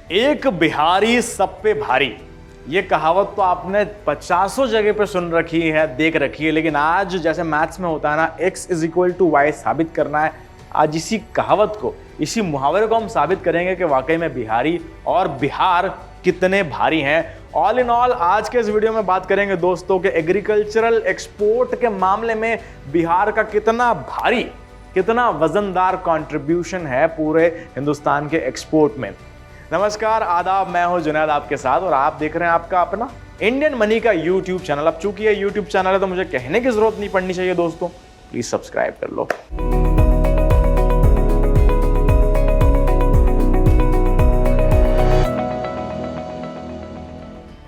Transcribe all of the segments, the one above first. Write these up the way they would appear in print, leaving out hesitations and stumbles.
एक बिहारी सब पे भारी, ये कहावत तो आपने पचासों जगह पे सुन रखी है, देख रखी है, लेकिन आज जैसे मैथ्स में होता है ना, x is equal to y साबित करना है। आज इसी कहावत को, इसी मुहावरे को हम साबित करेंगे कि वाकई में बिहारी और बिहार कितने भारी हैं। ऑल इन ऑल आज के इस वीडियो में बात करेंगे दोस्तों के एग्रीकल्चरल एक्सपोर्ट के मामले में बिहार का कितना भारी, कितना वजनदार कंट्रीब्यूशन है पूरे हिंदुस्तान के एक्सपोर्ट में। नमस्कार, आदाब, मैं हूं जुनैद आपके साथ और आप देख रहे हैं आपका अपना इंडियन मनी का यूट्यूब चैनल। अब चूंकि ये यूट्यूब चैनल है तो मुझे कहने की जरूरत नहीं पड़नी चाहिए दोस्तों, प्लीज सब्सक्राइब कर लो।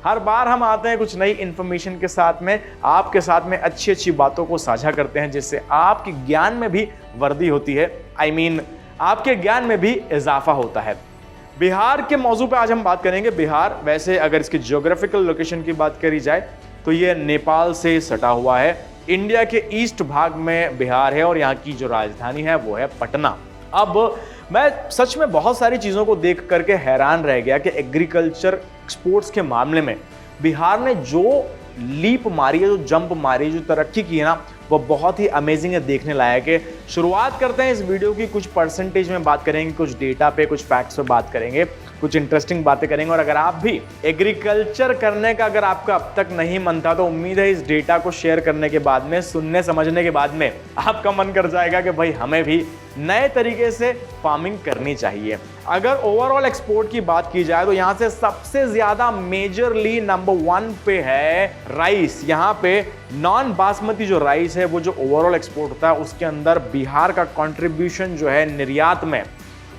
हर बार हम आते हैं कुछ नई इंफॉर्मेशन के साथ में, आपके साथ में अच्छी अच्छी बातों को साझा करते हैं जिससे आपके ज्ञान में भी वृद्धि होती है। आपके ज्ञान में भी इजाफा होता है। बिहार के मौजू पे आज हम बात करेंगे। बिहार वैसे अगर इसकी ज्योग्राफिकल लोकेशन की बात करी जाए तो ये नेपाल से सटा हुआ है। इंडिया के ईस्ट भाग में बिहार है और यहाँ की जो राजधानी है वो है पटना। अब मैं सच में बहुत सारी चीज़ों को देख करके हैरान रह गया कि एग्रीकल्चर एक्सपोर्ट्स के मामले में बिहार ने जो लीप मारी है, जो जंप मारी है, जो तरक्की की है ना, वो बहुत ही अमेजिंग है, देखने लायक है। शुरुआत करते हैं इस वीडियो की, कुछ परसेंटेज में बात करेंगे, कुछ डेटा पे, कुछ फैक्ट्स पे बात करेंगे, कुछ इंटरेस्टिंग बातें करेंगे। और अगर आप भी एग्रीकल्चर करने का अगर आपका अब तक नहीं मन था तो उम्मीद है इस डेटा को शेयर करने के बाद में, सुनने समझने के बाद में आपका मन कर जाएगा कि भाई हमें भी नए तरीके से फार्मिंग करनी चाहिए। अगर ओवरऑल एक्सपोर्ट की बात की जाए तो यहां से सबसे ज्यादा मेजरली नंबर 1 पे है राइस। यहां पे नॉन बासमती जो राइस है वो जो ओवरऑल एक्सपोर्ट होता है उसके अंदर बिहार का कंट्रीब्यूशन जो है निर्यात में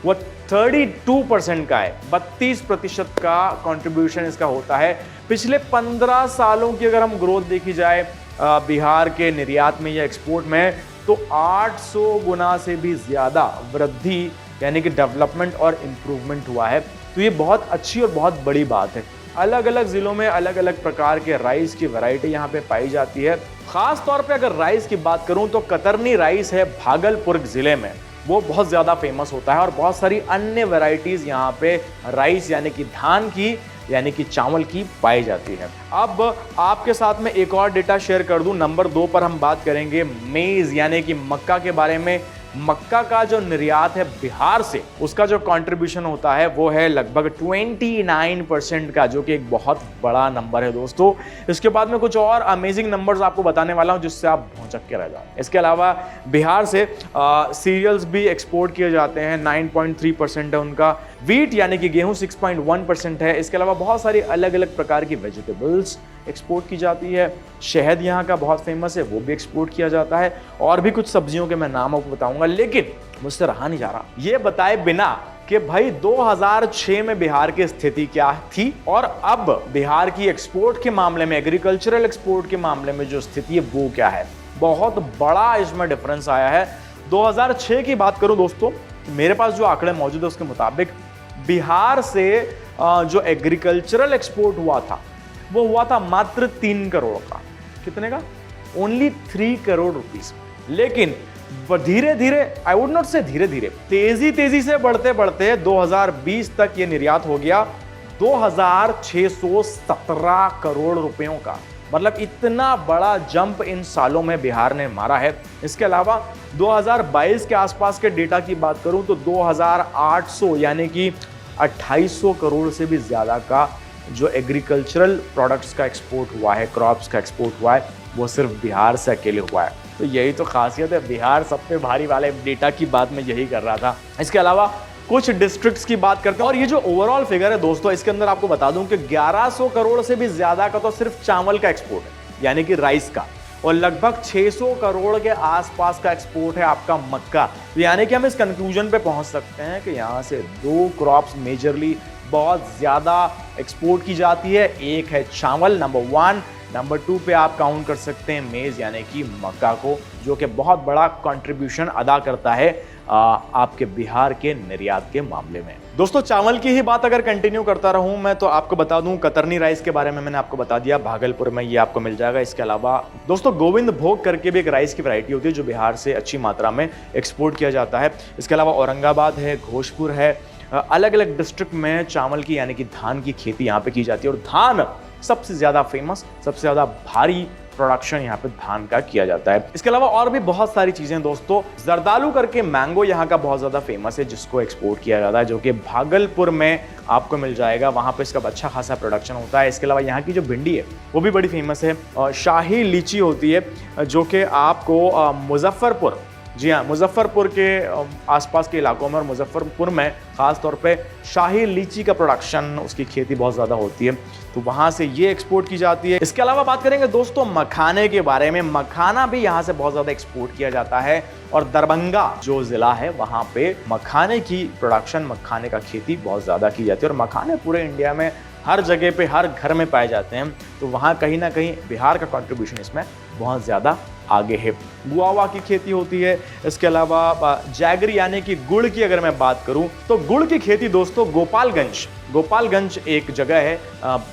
वो 32% का है। 32% का कंट्रीब्यूशन इसका होता है। पिछले 15 सालों की अगर हम ग्रोथ देखी जाए बिहार के निर्यात में या एक्सपोर्ट में तो 800 गुना से भी ज्यादा वृद्धि यानी कि डेवलपमेंट और इंप्रूवमेंट हुआ है। तो ये बहुत अच्छी और बहुत बड़ी बात है। अलग अलग जिलों में अलग अलग प्रकार के राइस की वैरायटी यहाँ पे पाई जाती है। खास तौर पे अगर राइस की बात करूं तो कतरनी राइस है भागलपुर जिले में, वो बहुत ज्यादा फेमस होता है। और बहुत सारी अन्य वैरायटीज यहाँ पे राइस यानी कि धान की यानी कि चावल की पाई जाती है। अब आपके साथ में एक और डेटा शेयर कर दूं। नंबर 2 पर हम बात करेंगे मेज यानी कि मक्का के बारे में। मक्का का जो निर्यात है बिहार से, उसका जो कंट्रीब्यूशन होता है वो है लगभग 29% का, जो कि एक बहुत बड़ा नंबर है दोस्तों। इसके बाद में कुछ और अमेजिंग नंबर्स आपको बताने वाला हूं जिससे आप भौंचक के रह जाओ। इसके अलावा बिहार से सीरियल्स भी एक्सपोर्ट किए जाते हैं, 9.3% है उनका। वीट यानी कि गेहूं 6.1% है। इसके अलावा बहुत सारी अलग अलग प्रकार की वेजिटेबल्स एक्सपोर्ट की जाती है। शहद यहाँ का बहुत फेमस है, वो भी एक्सपोर्ट किया जाता है। और भी कुछ सब्जियों के मैं नाम आपको बताऊंगा, लेकिन मुझसे रहा नहीं जा रहा ये बताए बिना कि भाई 2006 में बिहार की स्थिति क्या थी और अब बिहार की एक्सपोर्ट के मामले में, एग्रीकल्चरल एक्सपोर्ट के मामले में जो स्थिति है वो क्या है। बहुत बड़ा इसमें डिफरेंस आया है। 2006 की बात करूं दोस्तों, मेरे पास जो आंकड़े मौजूद है उसके मुताबिक बिहार से जो एग्रीकल्चरल एक्सपोर्ट हुआ था वो हुआ था मात्र 3 करोड़ का। कितने का? Only 3 crore rupees. लेकिन धीरे धीरे, आई वुड नॉट से धीरे धीरे, तेजी से बढ़ते बढ़ते 2020 तक ये निर्यात हो गया 2617 करोड़ रुपयों का। मतलब इतना बड़ा जंप इन सालों में बिहार ने मारा है। इसके अलावा 2022 के आसपास के डेटा की बात करूं तो 2800 यानी कि 2800 करोड़ से भी ज्यादा का जो एग्रीकल्चरल प्रोडक्ट्स का एक्सपोर्ट हुआ है, क्रॉप्स का एक्सपोर्ट हुआ है, वो सिर्फ बिहार से अकेले हुआ है। तो यही तो खासियत है, बिहार सब पे भारी वाले डेटा की बात मैं यही कर रहा था। इसके अलावा कुछ डिस्ट्रिक्ट्स की बात करते हैं और ये जो ओवरऑल फिगर है दोस्तों, इसके अंदर आपको बता दूं कि 1100 करोड़ से भी ज्यादा का तो सिर्फ चावल का एक्सपोर्ट है यानी कि राइस का, और लगभग 600 करोड़ के आसपास का एक्सपोर्ट है आपका मक्का। तो यानी कि हम इस कंक्लूजन पे पहुंच सकते हैं कि यहाँ से 2 क्रॉप्स मेजरली बहुत ज्यादा एक्सपोर्ट की जाती है। एक है चावल नंबर 1, नंबर 2 पे आप काउंट कर सकते हैं मेज यानी कि मक्का को, जो कि बहुत बड़ा कंट्रीब्यूशन अदा करता है आपके बिहार के निर्यात के मामले में। दोस्तों चावल की ही बात अगर कंटिन्यू करता रहूं मैं तो आपको बता दूं कतरनी राइस के बारे में मैंने आपको बता दिया, भागलपुर में ये आपको मिल जाएगा। इसके अलावा दोस्तों गोविंद भोग करके भी एक राइस की वैरायटी होती है जो बिहार से अच्छी मात्रा में एक्सपोर्ट किया जाता है। इसके अलावा औरंगाबाद है, घोषपुर है, अलग अलग डिस्ट्रिक्ट में चावल की यानी कि धान की खेती यहाँ पे की जाती है और धान सबसे ज़्यादा फेमस, सबसे ज़्यादा भारी प्रोडक्शन यहाँ पे धान का किया जाता है। इसके अलावा और भी बहुत सारी चीजें दोस्तों, जरदालू करके मैंगो यहाँ का बहुत ज्यादा फेमस है जिसको एक्सपोर्ट किया जाता है, जो कि भागलपुर में आपको मिल जाएगा। वहां पे इसका अच्छा खासा प्रोडक्शन होता है। इसके अलावा यहाँ की जो भिंडी है वो भी बड़ी फेमस है। शाही लीची होती है जो कि आपको मुजफ्फरपुर, जी हाँ, मुजफ्फरपुर के आसपास के इलाकों में और मुजफ्फरपुर में ख़ास तौर पे शाही लीची का प्रोडक्शन, उसकी खेती बहुत ज़्यादा होती है, तो वहाँ से ये एक्सपोर्ट की जाती है। इसके अलावा बात करेंगे दोस्तों मखाने के बारे में। मखाना भी यहाँ से बहुत ज़्यादा एक्सपोर्ट किया जाता है और दरभंगा जो ज़िला है वहाँ पे मखाने की प्रोडक्शन, मखाने का खेती बहुत ज़्यादा की जाती है। और मखाने पूरे इंडिया में हर जगह पे, हर घर में पाए जाते हैं, तो वहाँ कहीं ना कहीं बिहार का कंट्रीब्यूशन इसमें बहुत ज़्यादा आगे है। गुआवा की खेती होती है। इसके अलावा जैगरी यानी कि गुड़ की अगर मैं बात करूं तो गुड़ की खेती दोस्तों गोपालगंज एक जगह है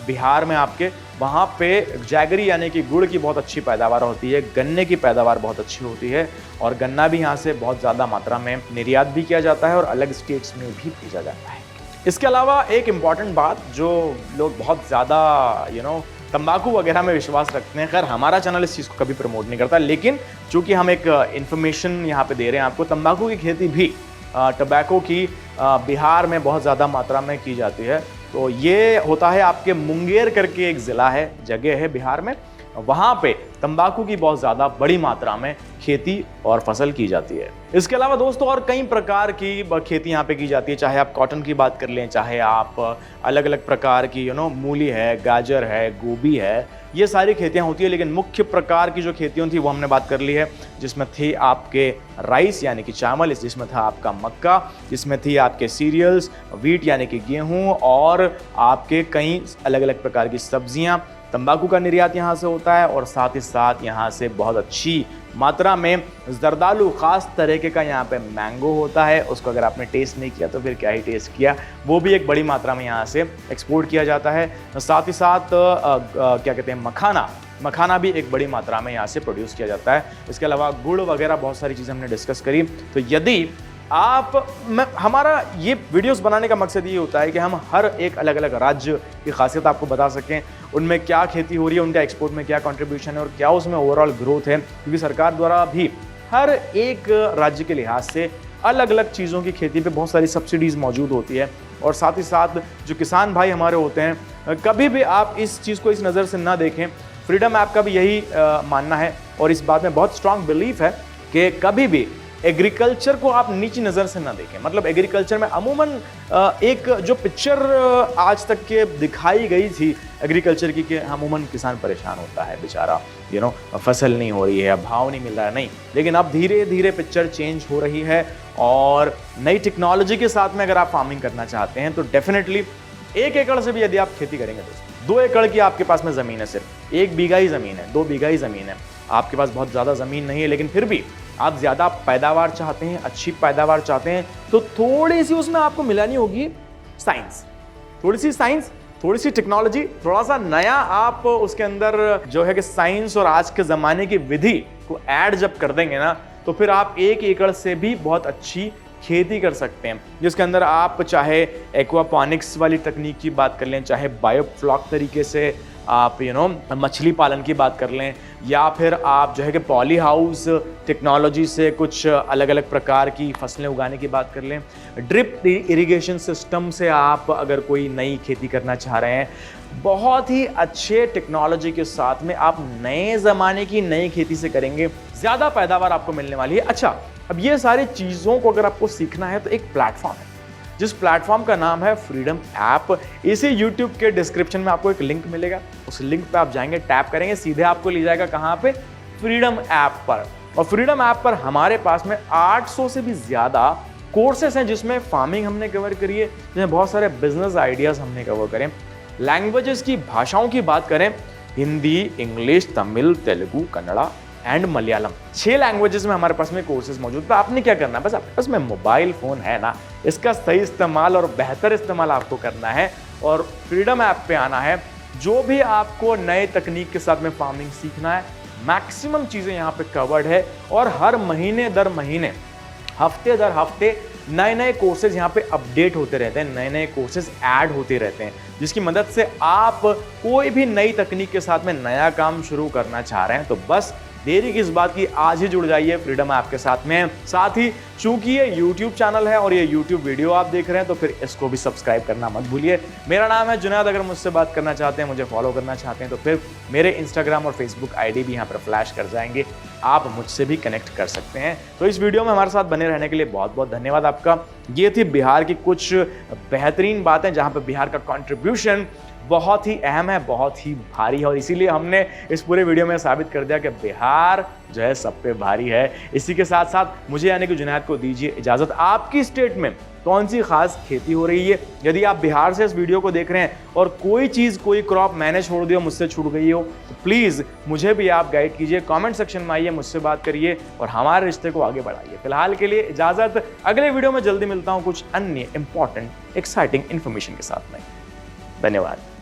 बिहार में आपके, वहाँ पे जैगरी यानी कि गुड़ की बहुत अच्छी पैदावार होती है। गन्ने की पैदावार बहुत अच्छी होती है और गन्ना भी यहाँ से बहुत ज़्यादा मात्रा में निर्यात भी किया जाता है और अलग स्टेट्स में भी भेजा जाता है। इसके अलावा एक इम्पॉर्टेंट बात जो लोग बहुत ज़्यादा तंबाकू वगैरह में विश्वास रखते हैं, खैर हमारा चैनल इस चीज़ को कभी प्रमोट नहीं करता, लेकिन चूंकि हम एक इन्फॉर्मेशन यहाँ पे दे रहे हैं आपको, तंबाकू की खेती भी टबैको की बिहार में बहुत ज़्यादा मात्रा में की जाती है। तो ये होता है आपके मुंगेर करके एक ज़िला है, जगह है बिहार में, वहाँ पे तंबाकू की बहुत ज़्यादा बड़ी मात्रा में खेती और फसल की जाती है। इसके अलावा दोस्तों और कई प्रकार की खेती यहाँ पे की जाती है, चाहे आप कॉटन की बात कर लें, चाहे आप अलग अलग प्रकार की मूली है, गाजर है, गोभी है, ये सारी खेतियाँ होती है। लेकिन मुख्य प्रकार की जो खेतियाँ थी वो हमने बात कर ली है, जिसमें थी आपके राइस यानी कि चावल, जिसमें था आपका मक्का, जिसमें थी आपके सीरियल्स, व्हीट यानी कि गेहूँ, और आपके कई अलग अलग प्रकार की सब्जियाँ। तंबाकू का निर्यात यहाँ से होता है और साथ ही साथ यहाँ से बहुत अच्छी मात्रा में जरदालू, खास तरीके का यहाँ पे मैंगो होता है, उसको अगर आपने टेस्ट नहीं किया तो फिर क्या ही टेस्ट किया, वो भी एक बड़ी मात्रा में यहाँ से एक्सपोर्ट किया जाता है। साथ ही साथ क्या कहते हैं मखाना भी एक बड़ी मात्रा में यहाँ से प्रोड्यूस किया जाता है। इसके अलावा गुड़ वगैरह बहुत सारी चीज़ें हमने डिस्कस करी। तो यदि हमारा ये वीडियोस बनाने का मकसद ये होता है कि हम हर एक अलग अलग राज्य की खासियत आपको बता सकें, उनमें क्या खेती हो रही है, उनका एक्सपोर्ट में क्या कंट्रीब्यूशन है और क्या उसमें ओवरऑल ग्रोथ है, क्योंकि सरकार द्वारा भी हर एक राज्य के लिहाज से अलग अलग चीज़ों की खेती पे बहुत सारी सब्सिडीज़ मौजूद होती है। और साथ ही साथ जो किसान भाई हमारे होते हैं, कभी भी आप इस चीज़ को इस नज़र से ना देखें। फ्रीडम ऐप का भी यही मानना है और इस बात में बहुत स्ट्रांग बिलीफ है कि कभी भी एग्रीकल्चर को आप नीची नज़र से ना देखें। मतलब एग्रीकल्चर में अमूमन एक जो पिक्चर आज तक के दिखाई गई थी एग्रीकल्चर की कि अमूमन किसान परेशान होता है बेचारा, फसल नहीं हो रही है, भाव नहीं मिल रहा है, नहीं। लेकिन अब धीरे धीरे पिक्चर चेंज हो रही है और नई टेक्नोलॉजी के साथ में अगर आप फार्मिंग करना चाहते हैं तो डेफिनेटली 1 एकड़ से भी यदि आप खेती करेंगे दोस्तों, 2 एकड़ की आपके पास में ज़मीन है, सिर्फ 1 बीघा ही ज़मीन है, 2 बीघा ही ज़मीन है, आपके पास बहुत ज़्यादा ज़मीन नहीं है, लेकिन फिर भी आप ज़्यादा पैदावार चाहते हैं, अच्छी पैदावार चाहते हैं, तो थोड़ी सी उसमें आपको मिलानी होगी साइंस, थोड़ी सी टेक्नोलॉजी, थोड़ा सा नया आप उसके अंदर जो है कि साइंस और आज के ज़माने की विधि को ऐड जब कर देंगे ना, तो फिर आप 1 एकड़ से भी बहुत अच्छी खेती कर सकते हैं, जिसके अंदर आप चाहे एक्वापॉनिक्स वाली तकनीक की बात कर लें, चाहे बायोफ्लॉक तरीके से आप मछली पालन की बात कर लें, या फिर आप जो है कि पॉली हाउस टेक्नोलॉजी से कुछ अलग अलग प्रकार की फसलें उगाने की बात कर लें, ड्रिप इरिगेशन सिस्टम से आप अगर कोई नई खेती करना चाह रहे हैं, बहुत ही अच्छे टेक्नोलॉजी के साथ में आप नए ज़माने की नई खेती से करेंगे, ज़्यादा पैदावार आपको मिलने वाली है। अच्छा, अब ये सारी चीज़ों को अगर आपको सीखना है तो एक प्लेटफॉर्म है, जिस प्लेटफॉर्म का नाम है फ्रीडम ऐप। इसी यूट्यूब के डिस्क्रिप्शन में आपको एक लिंक मिलेगा, उस लिंक पे आप जाएंगे, टैप करेंगे, सीधे आपको ले जाएगा कहाँ पे, फ्रीडम ऐप पर। और फ्रीडम ऐप पर हमारे पास में 800 से भी ज़्यादा कोर्सेस हैं, जिसमें फार्मिंग हमने कवर करी है, जिसमें बहुत सारे बिजनेस आइडियाज़ हमने कवर करें। लैंग्वेजेस की, भाषाओं की बात करें, Hindi, English, Tamil, Telugu, Kannada and Malayalam, 6 languages में हमारे पास में कोर्सेज मौजूद है। आपने क्या करना है, बस आपके पास में मोबाइल फ़ोन है ना, इसका सही इस्तेमाल और बेहतर इस्तेमाल आपको करना है और फ्रीडम ऐप पे आना है। जो भी आपको नए तकनीक के साथ में फार्मिंग सीखना है, मैक्सिमम चीज़ें यहाँ पे कवर्ड है और हर महीने दर महीने, हफ्ते दर हफ्ते नए नए कोर्सेज यहाँ पे अपडेट होते रहते हैं, नए नए कोर्सेज ऐड होते रहते हैं, जिसकी मदद से आप कोई भी नई तकनीक के साथ में नया काम शुरू करना चाह रहे हैं तो बस देरी किस बात की, आज ही जुड़ जाइए फ्रीडम ऐप के साथ में। साथ ही चूंकि ये YouTube चैनल है और ये YouTube वीडियो आप देख रहे हैं तो फिर इसको भी सब्सक्राइब करना मत भूलिए। मेरा नाम है जुनैद, अगर मुझसे बात करना चाहते हैं, मुझे फॉलो करना चाहते हैं तो फिर मेरे इंस्टाग्राम और फेसबुक आईडी भी यहाँ पर फ्लैश कर जाएंगे, आप मुझसे भी कनेक्ट कर सकते हैं। तो इस वीडियो में हमारे साथ बने रहने के लिए बहुत बहुत धन्यवाद आपका। ये थी बिहार की कुछ बेहतरीन बातें जहाँ पर बिहार का कॉन्ट्रीब्यूशन बहुत ही अहम है, बहुत ही भारी है और इसीलिए हमने इस पूरे वीडियो में साबित कर दिया कि बिहार जो है सब पे भारी है। इसी के साथ साथ मुझे यानी कि जुनैद को दीजिए इजाज़त। आपकी स्टेट में कौन सी खास खेती हो रही है? यदि आप बिहार से इस वीडियो को देख रहे हैं और कोई चीज़, कोई क्रॉप मैंने छोड़ दी हो, मुझसे छूट गई हो, तो प्लीज़ मुझे भी आप गाइड कीजिए, कमेंट सेक्शन में आइए, मुझसे बात करिए और हमारे रिश्ते को आगे बढ़ाइए। फिलहाल के लिए इजाज़त, अगले वीडियो में जल्दी मिलता हूँ कुछ अन्य इंपॉर्टेंट एक्साइटिंग इन्फॉर्मेशन के साथ में। धन्यवाद।